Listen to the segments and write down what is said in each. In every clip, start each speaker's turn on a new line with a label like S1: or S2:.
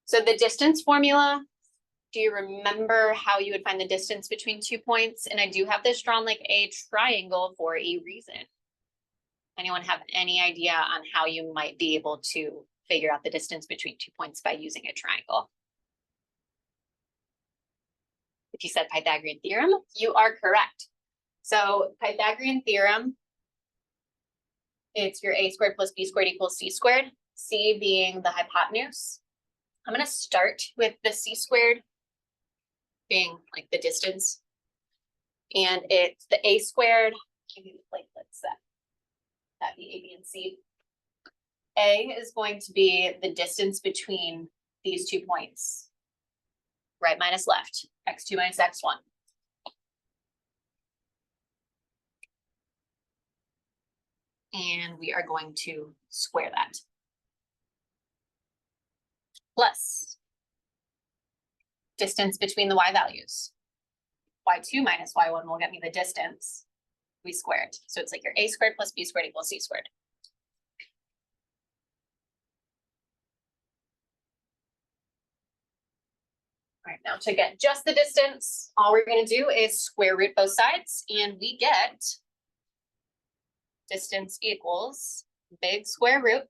S1: So the distance formula, do you remember how you would find the distance between 2 points? And I do have this drawn like a triangle for a reason. Anyone have any idea on how you might be able to figure out the distance between 2 points by using a triangle? If you said Pythagorean theorem, you are correct. So Pythagorean theorem, it's your a squared plus b squared equals c squared, c being the hypotenuse. I'm going to start with the c squared being like the distance. And it's the a squared, give you the platelets that be a, b, and c. A is going to be the distance between these 2 points, right minus left, x2 minus x1. And we are going to square that. Plus distance between the y values. y2 minus y1 will get me the distance. We square it. So it's like your a squared plus b squared equals c squared. All right, now to get just the distance, all we're going to do is square root both sides, and we get distance equals big square root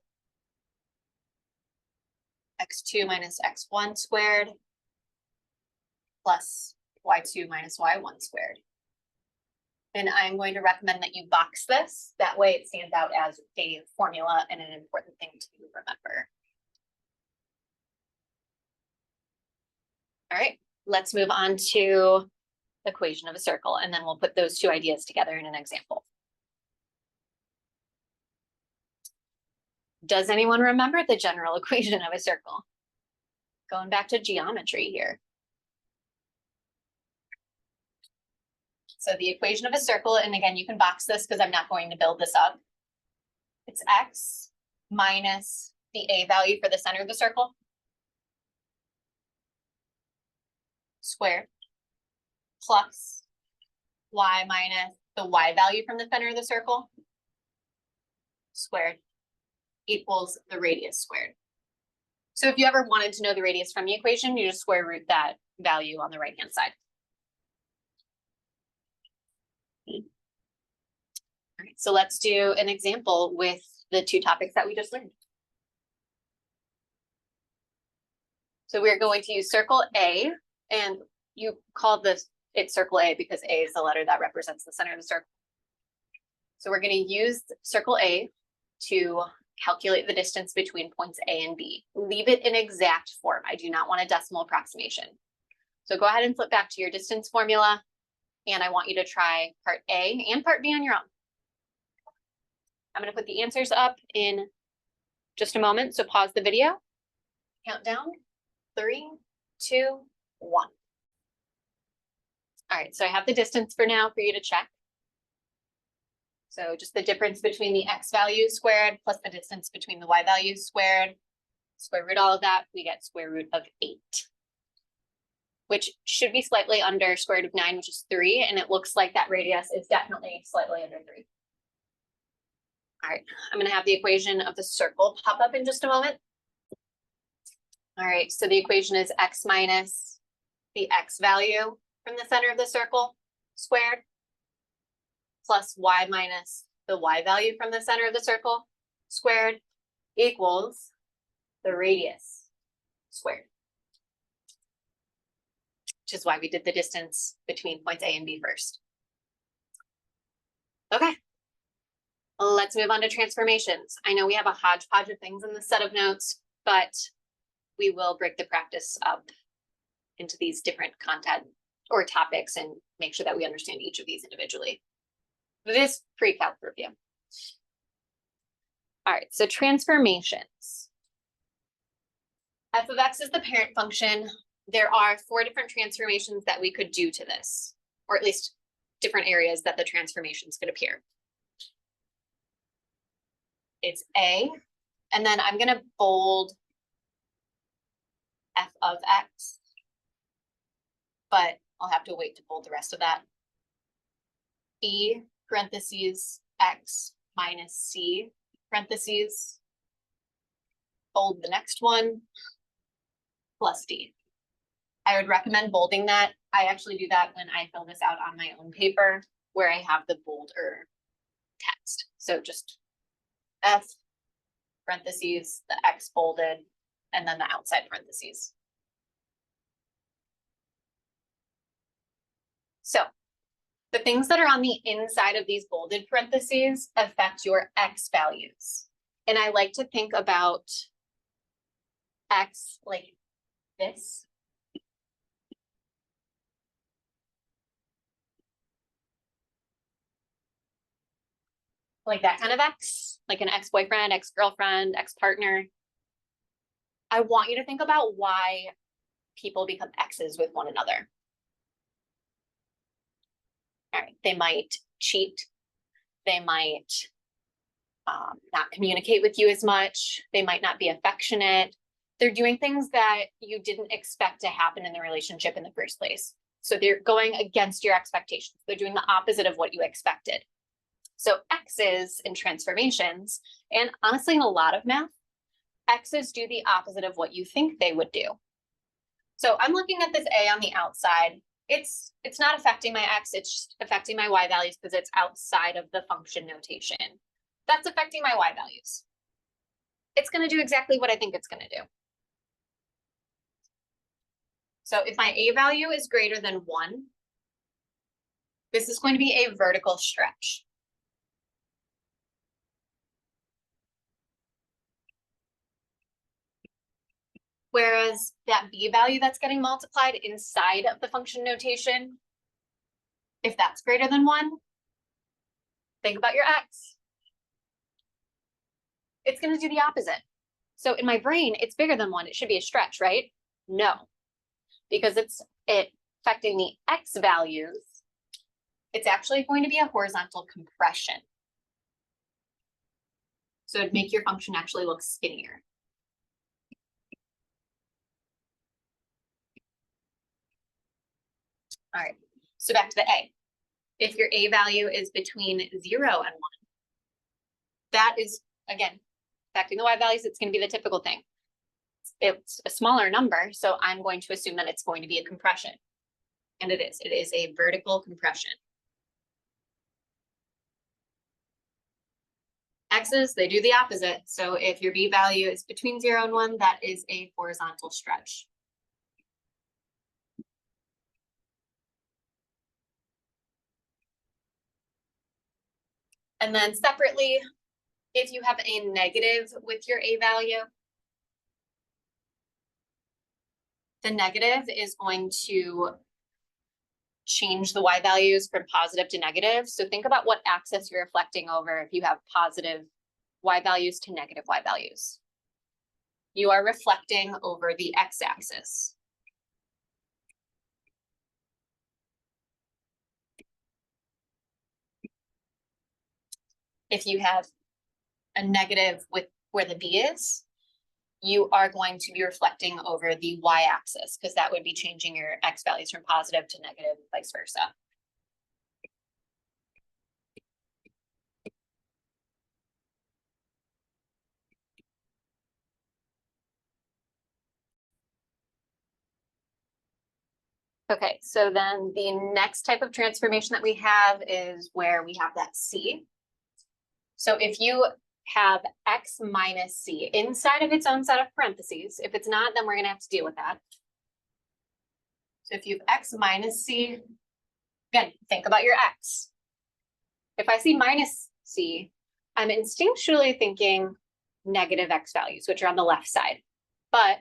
S1: x2 minus x1 squared plus y2 minus y1 squared. And I'm going to recommend that you box this. That way it stands out as a formula and an important thing to remember. All right, let's move on to the equation of a circle, and then we'll put those two ideas together in an example. Does anyone remember the general equation of a circle? Going back to geometry here. So the equation of a circle, and again, you can box this because I'm not going to build this up. It's x minus the a value for the center of the circle squared plus y minus the y value from the center of the circle squared equals the radius squared. So if you ever wanted to know the radius from the equation, you just square root that value on the right-hand side. All right, so let's do an example with the two topics that we just learned. So we're going to use circle A, and you call this circle A because A is the letter that represents the center of the circle. So we're going to use circle A to calculate the distance between points A and B. Leave it in exact form. I do not want a decimal approximation. So go ahead and flip back to your distance formula, and I want you to try part A and part B on your own. I'm going to put the answers up in just a moment, so pause the video. Count down, 3, 2, 1. All right, so I have the distance for now for you to check. So just the difference between the x value squared plus the distance between the y values squared. Square root all of that, we get square root of 8, which should be slightly under square root of 9, which is 3, and it looks like that radius is definitely slightly under 3. All right, I'm going to have the equation of the circle pop up in just a moment. All right, so the equation is x minus the x value from the center of the circle squared plus y minus the y value from the center of the circle squared equals the radius squared, which is why we did the distance between points A and B first. Okay, let's move on to transformations. I know we have a hodgepodge of things in this set of notes, but we will break the practice up into these different content or topics and make sure that we understand each of these individually. It is pre-calc review. All right, so transformations. F of x is the parent function. There are 4 different transformations that we could do to this, or at least different areas that the transformations could appear. It's A, and then I'm going to bold f of x, but I'll have to wait to bold the rest of that. B parentheses x minus c parentheses. Bold the next one. plus D. I would recommend bolding that. I actually do that when I fill this out on my own paper where I have the bolder text. So just F parentheses, the X bolded, and then the outside parentheses. So the things that are on the inside of these bolded parentheses affect your X values. And I like to think about X like this. Like that kind of X, like an ex-boyfriend, ex-girlfriend, ex-partner. I want you to think about why people become exes with one another. All right, they might cheat. They might not communicate with you as much. They might not be affectionate. They're doing things that you didn't expect to happen in the relationship in the first place. So they're going against your expectations. They're doing the opposite of what you expected. So X's in transformations, and honestly, in a lot of math, X's do the opposite of what you think they would do. So I'm looking at this A on the outside. It's not affecting my X, it's just affecting my Y values because it's outside of the function notation. That's affecting my Y values. It's going to do exactly what I think it's going to do. So if my A value is greater than 1, this is going to be a vertical stretch. Whereas that B value that's getting multiplied inside of the function notation, if that's greater than 1, think about your X. It's going to do the opposite. So in my brain, it's bigger than 1. It should be a stretch, right? No, because it's affecting the X values. It's actually going to be a horizontal compression. So it'd make your function actually look skinnier. All right, so back to the A. If your A value is between 0 and 1, that is, again, affecting the Y values, it's going to be the typical thing. It's a smaller number, so I'm going to assume that it's going to be a compression. And it is. It is a vertical compression. X's, they do the opposite. So if your B value is between 0 and 1, that is a horizontal stretch. And then separately, if you have a negative with your A value, the negative is going to change the Y values from positive to negative. So think about what axis you're reflecting over if you have positive Y values to negative Y values. You are reflecting over the X axis. If you have a negative with where the B is, you are going to be reflecting over the Y axis because that would be changing your X values from positive to negative, vice versa. Okay, so then the next type of transformation that we have is where we have that C. So if you have X minus C inside of its own set of parentheses, if it's not, then we're gonna have to deal with that. So if you have X minus C, again, think about your X. If I see minus C, I'm instinctually thinking negative X values, which are on the left side, but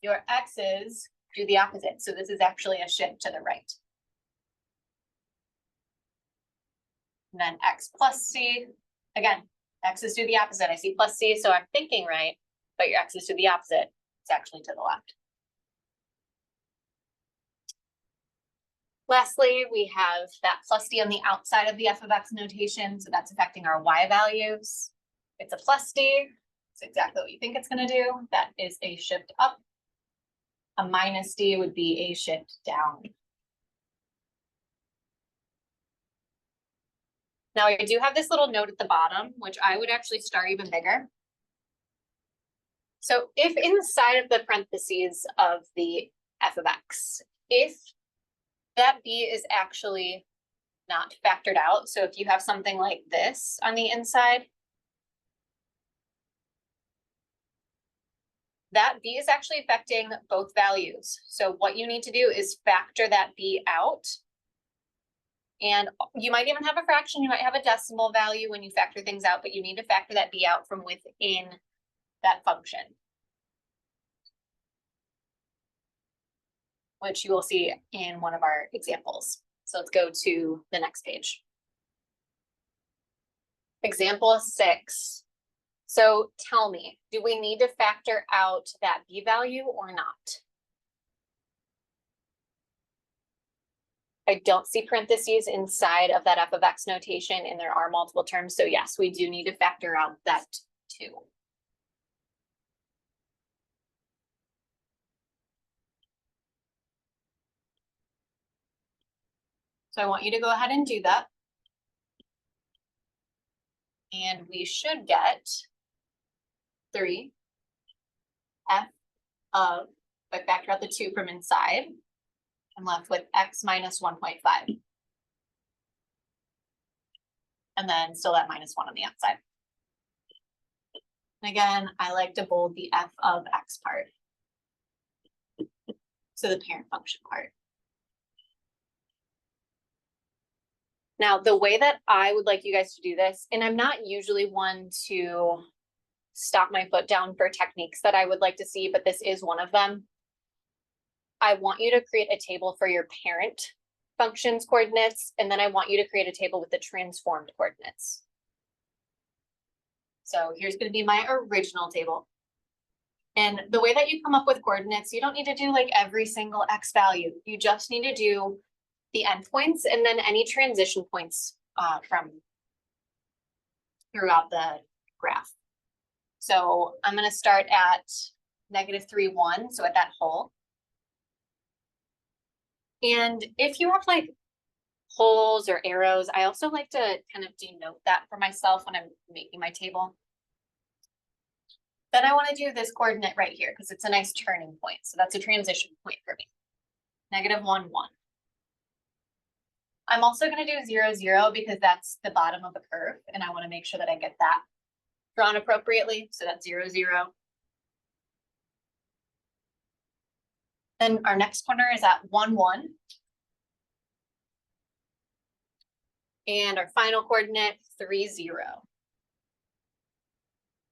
S1: your X's do the opposite. So this is actually a shift to the right. And then X plus C, again, X's do the opposite. I see plus C, so I'm thinking right, but your X's do the opposite. It's actually to the left. Lastly, we have that plus D on the outside of the f of X notation. So that's affecting our Y values. It's a plus D. It's exactly what you think it's going to do. That is a shift up. A minus D would be a shift down. Now I do have this little note at the bottom, which I would actually start even bigger. So if inside of the parentheses of the f of x, if that b is actually not factored out, so if you have something like this on the inside, that b is actually affecting both values. So what you need to do is factor that b out. And you might even have a fraction, you might have a decimal value when you factor things out, but you need to factor that b out from within that function, which you will see in one of our examples. So let's go to the next page. Example 6. So tell me, do we need to factor out that b value or not? I don't see parentheses inside of that f of x notation, and there are multiple terms. So yes, we do need to factor out that too. So I want you to go ahead and do that. And we should get 3 f of, if I factor out the 2 from inside, I'm left with x minus 1.5. And then still that minus 1 on the outside. And again, I like to bold the f of x part. So the parent function part. Now, the way that I would like you guys to do this, and I'm not usually one to stop my foot down for techniques that I would like to see, but this is one of them. I want you to create a table for your parent function's coordinates, and then I want you to create a table with the transformed coordinates. So here's going to be my original table. And the way that you come up with coordinates, you don't need to do like every single x value. You just need to do the endpoints and then any transition points from throughout the graph. So I'm going to start at -3, 1, so at that hole. And if you have like holes or arrows, I also like to kind of denote that for myself when I'm making my table. Then I want to do this coordinate right here because it's a nice turning point. So that's a transition point for me. -1, 1. I'm also going to do 0, 0 because that's the bottom of the curve. And I want to make sure that I get that drawn appropriately. So that's 0, 0. Then our next corner is at 1, 1. And our final coordinate, 3, 0.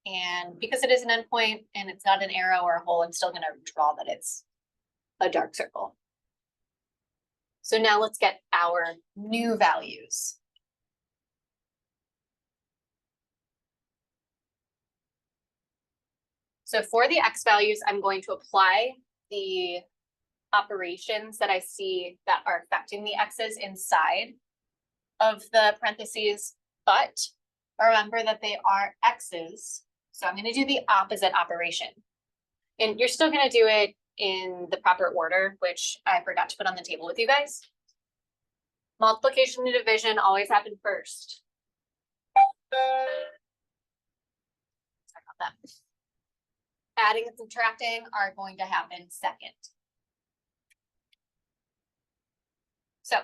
S1: And because it is an endpoint and it's not an arrow or a hole, I'm still going to draw that it's a dark circle. So now let's get our new values. So for the x values, I'm going to apply the operations that I see that are affecting the x's inside of the parentheses, but remember that they are x's. So I'm going to do the opposite operation. And you're still going to do it in the proper order, which I forgot to put on the table with you guys. Multiplication and division always happen first. Sorry about that. Adding and subtracting are going to happen second. So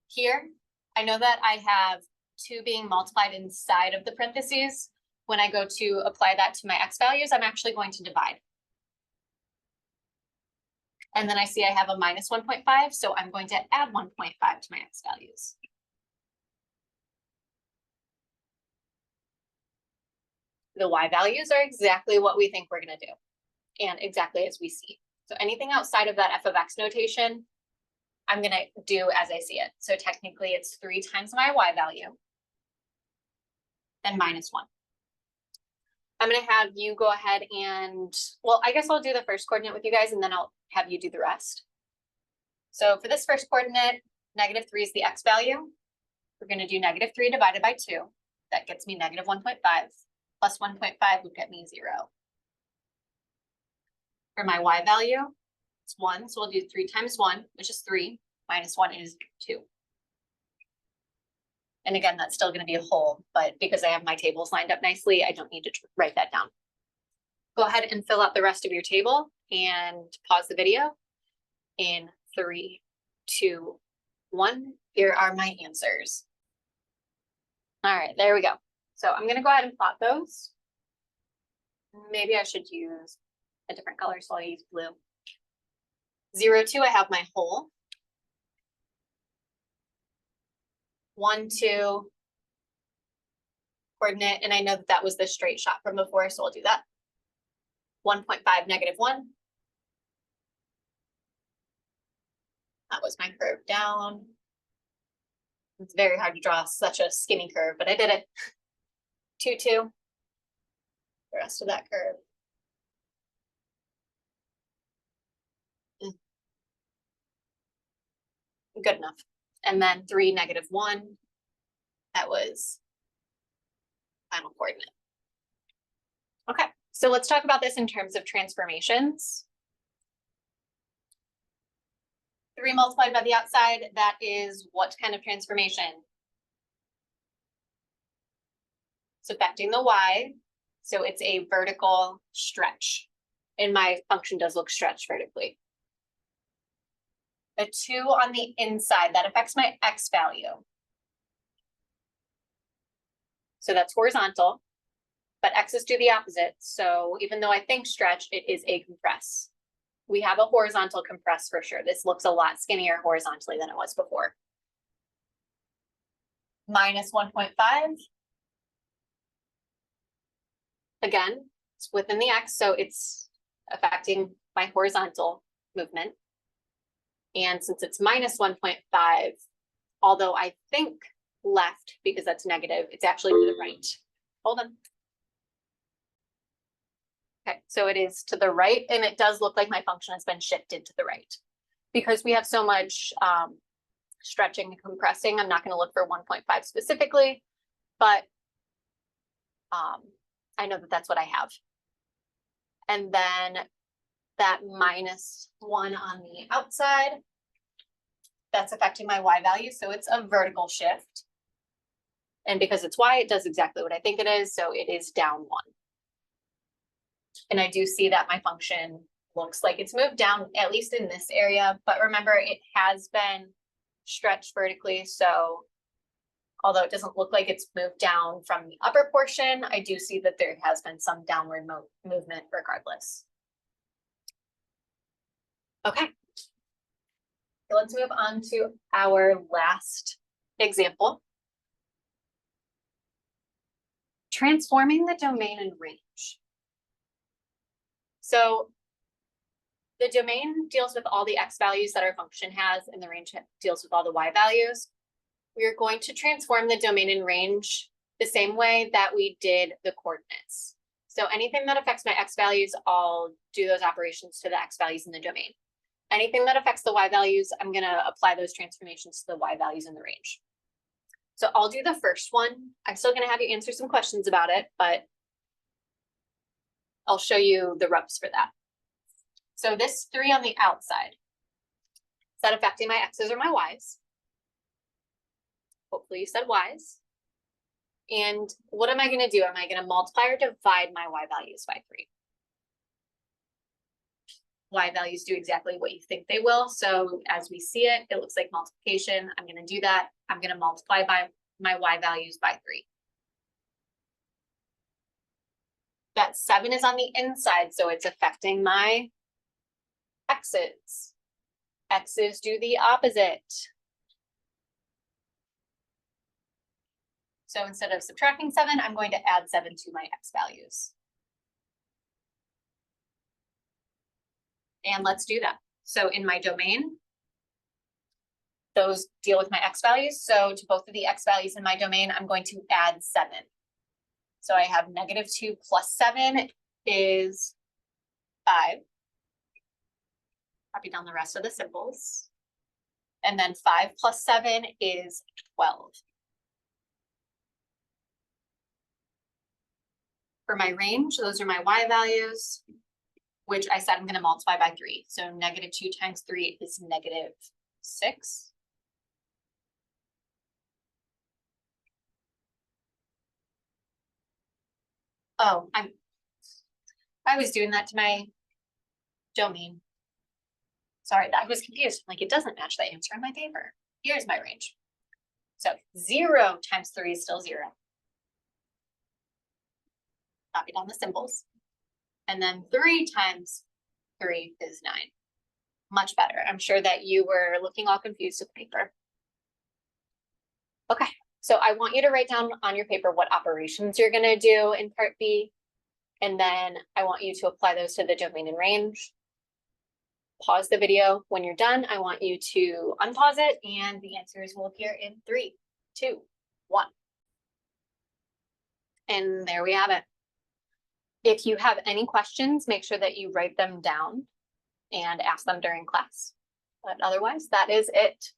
S1: here, I know that I have 2 being multiplied inside of the parentheses. When I go to apply that to my x values, I'm actually going to divide. And then I see I have a minus 1.5, so I'm going to add 1.5 to my x values. The y values are exactly what we think we're going to do, and exactly as we see. So anything outside of that f of x notation, I'm going to do as I see it. So technically it's 3 times my y value and minus 1. I'm going to have you go ahead and, well, I guess I'll do the first coordinate with you guys and then I'll have you do the rest. So for this first coordinate, -3 is the x value. We're going to do -3 divided by 2. That gets me -1.5 plus 1.5 would get me 0. For my y value, it's 1. So we'll do 3 times 1, which is 3, minus 1 is 2. And again, that's still going to be a whole, but because I have my tables lined up nicely, I don't need to write that down. go ahead and fill out the rest of your table and pause the video in 3, 2, 1. Here are my answers. All right, there we go. So I'm gonna go ahead and plot those. Maybe I should use a different color, so I'll use blue. 0, 2, I have my whole. 1, 2, coordinate, and I know that that was the straight shot from before, so I'll do that. 1.5, -1. That was my curve down. It's very hard to draw such a skinny curve, but I did it. 2, 2. The rest of that curve. Good enough. And then 3, -1. That was final coordinate. Okay, so let's talk about this in terms of transformations. 3 multiplied by the outside, that is what kind of transformation? It's affecting the y, so it's a vertical stretch. And my function does look stretched vertically. A 2 on the inside, that affects my x value. So that's horizontal, but x's do the opposite. So even though I think stretch, it is a compress. We have a horizontal compress for sure. This looks a lot skinnier horizontally than it was before. -1.5. Again, it's within the x, so it's affecting my horizontal movement. And since it's -1.5, although I think left because that's negative, it's actually to the right. Hold on. Okay, so it is to the right, and it does look like my function has been shifted to the right. Because we have so much stretching and compressing, I'm not going to look for 1.5 specifically, but I know that that's what I have. And then that -1 on the outside, that's affecting my y value, so it's a vertical shift. And because it's y, it does exactly what I think it is, so it is down 1. And I do see that my function looks like it's moved down, at least in this area, but remember, it has been stretched vertically, so although it doesn't look like it's moved down from the upper portion, I do see that there has been some downward movement regardless. Okay, so let's move on to our last example. Transforming the domain and range. So the domain deals with all the x values that our function has, and the range deals with all the y values. We are going to transform the domain and range the same way that we did the coordinates. So anything that affects my x values, I'll do those operations to the x values in the domain. Anything that affects the y values, I'm going to apply those transformations to the y values in the range. So I'll do the first one. I'm still going to have you answer some questions about it, but I'll show you the ropes for that. So this 3 on the outside, is that affecting my x's or my y's? Hopefully you said y's. And what am I going to do? Am I going to multiply or divide my y values by 3? Y values do exactly what you think they will. So as we see it, it looks like multiplication. I'm going to do that. I'm going to multiply by my y values by 3. That 7 is on the inside, so it's affecting my x's. X's do the opposite. So instead of subtracting 7, I'm going to add 7 to my x values. And let's do that. So in my domain, those deal with my x values. So to both of the x values in my domain, I'm going to add 7. So I have -2 plus 7 is 5. Copy down the rest of the symbols. And then 5 plus 7 is 12. For my range, those are my y values, which I said I'm going to multiply by 3. So -2 times 3 is -6. Oh, I was doing that to my domain. Sorry, I was confused. Like, it doesn't match the answer in my paper. Here's my range. So 0 times 3 is still 0. Copy down the symbols. And then 3 times 3 is 9. Much better. I'm sure that you were looking all confused with paper. Okay, so I want you to write down on your paper what operations you're going to do in part B. And then I want you to apply those to the domain and range. Pause the video. When you're done, I want you to unpause it and the answers will appear in 3, 2, 1. And there we have it. If you have any questions, make sure that you write them down and ask them during class. But otherwise, that is it.